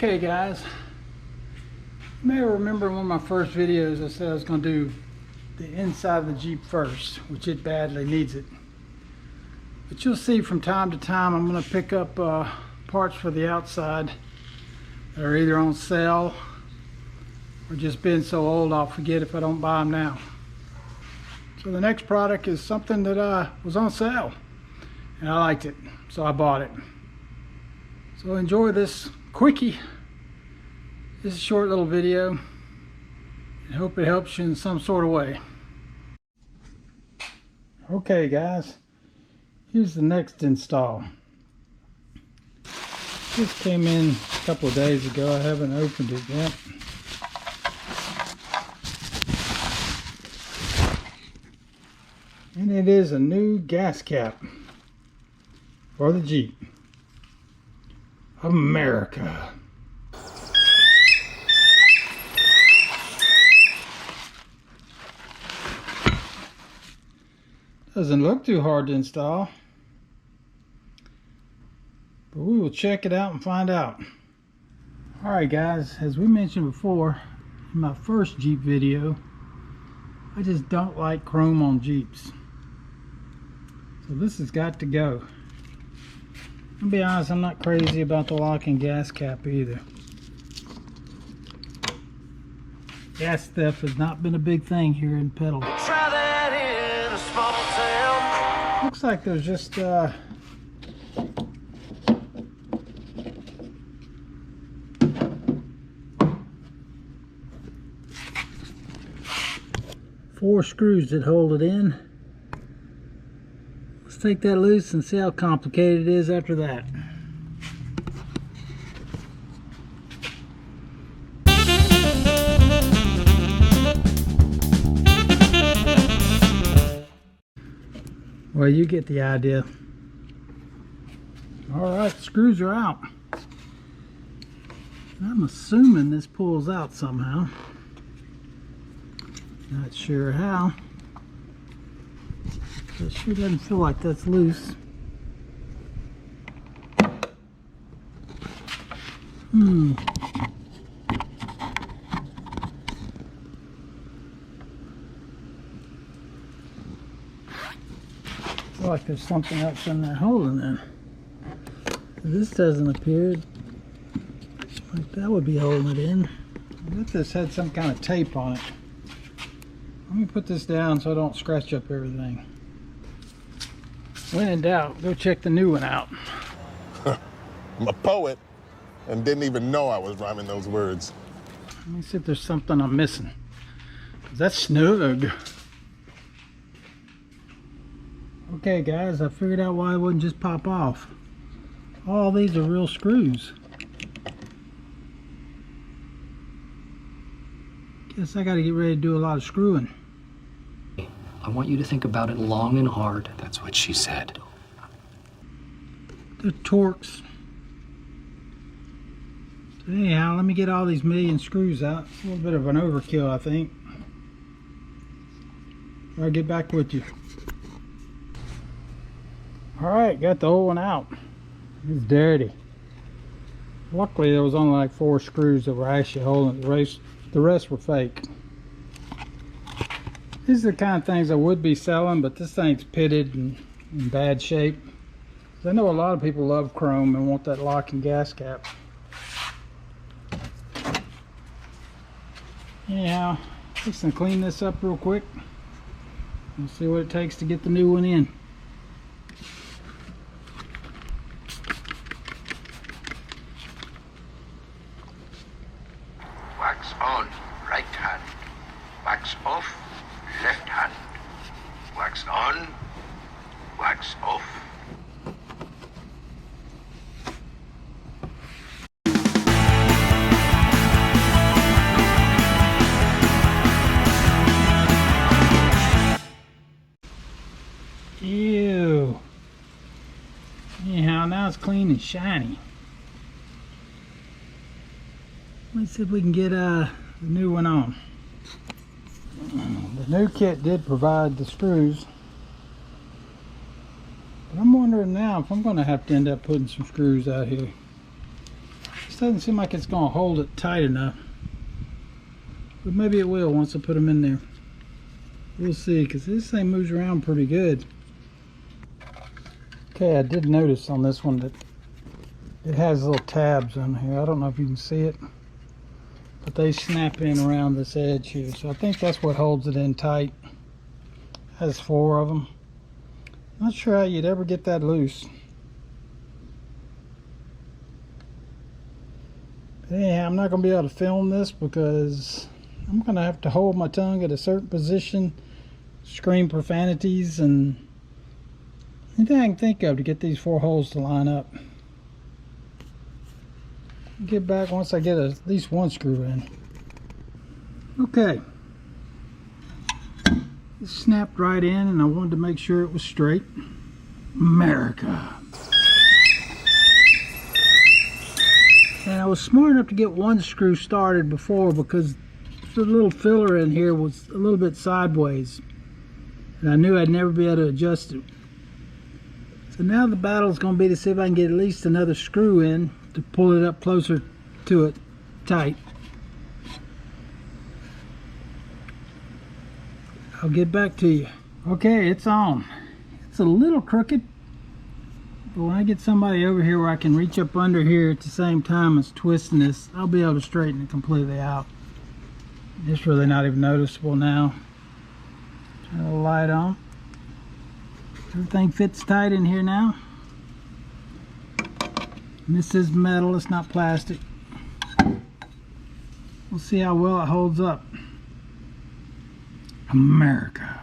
Okay guys, you may remember in one of my first videos I said I was going to do the inside of the Jeep first, which it badly needs it. But you'll see from time to time I'm going to pick up parts for the outside that are either on sale or just been so old I'll forget if I don't buy them now. So the next product is something that was on sale and I liked it, so I bought it. So enjoy this quickie. This is a short little video and hope it helps you in some sort of way. Okay guys, here's the next install. This came in a couple of days ago. I haven't opened it yet. And it is a new gas cap for the Jeep America. Doesn't look too hard to install, but we will check it out and find out. Alright guys, as we mentioned before in my first Jeep video, I just don't like chrome on Jeeps. So this has got to go. I'll be honest, I'm not crazy about the locking gas cap either. Gas theft has not been a big thing here in Petaluma. Try that in a small town. Looks like there's just 4 screws that hold it in. Let's take that loose and see how complicated it is after that. Well, you get the idea. Alright, screws are out. I'm assuming this pulls out somehow. Not sure how. It sure doesn't feel like that's loose. Feel like there's something else in there holding it. This doesn't appear like that would be holding it in. I bet this had some kind of tape on it. Let me put this down so I don't scratch up everything. When in doubt, go check the new one out. I'm a poet and didn't even know I was rhyming those words. Let me see if there's something I'm missing. That's snug. Okay guys, I figured out why it wouldn't just pop off. All these are real screws. Guess I gotta get ready to do a lot of screwing. I want you to think about it long and hard. That's what she said. The Torx. So anyhow, let me get all these million screws out. It's a little bit of an overkill, I think. I'll get back with you. Alright, got the old one out. It's dirty. Luckily there was only like 4 screws that were actually holding it. The rest were fake. These are the kind of things I would be selling, but this thing's pitted and in bad shape. I know a lot of people love chrome and want that locking gas cap. Anyhow, just gonna clean this up real quick and see what it takes to get the new one in. Wax on, right hand. Wax off, left hand. Wax on, wax off. Ew. Anyhow, now it's clean and shiny. Let's see if we can get the new one on. The new kit did provide the screws, but I'm wondering now if I'm going to have to end up putting some screws out here. Just doesn't seem like it's gonna hold it tight enough. But maybe it will once I put them in there. We'll see, because this thing moves around pretty good. Okay, I did notice on this one that it has little tabs on here. I don't know if you can see it, but they snap in around this edge here. So I think that's what holds it in tight. Has 4 of them. Not sure how you'd ever get that loose. But anyhow, I'm not going to be able to film this because I'm going to have to hold my tongue at a certain position, scream profanities, and anything I can think of to get these 4 holes to line up. Get back once I get at least 1 screw in. Okay. It snapped right in, and I wanted to make sure it was straight. America. And I was smart enough to get 1 screw started before because the little filler in here was a little bit sideways. And I knew I'd never be able to adjust it. So now the battle is going to be to see if I can get at least another screw in to pull it up closer to it tight. I'll get back to you. Okay, it's on. It's a little crooked, but when I get somebody over here where I can reach up under here at the same time as twisting this, I'll be able to straighten it completely out. It's really not even noticeable now. Turn the light on. Everything fits tight in here now. And this is metal, it's not plastic. We'll see how well it holds up. America.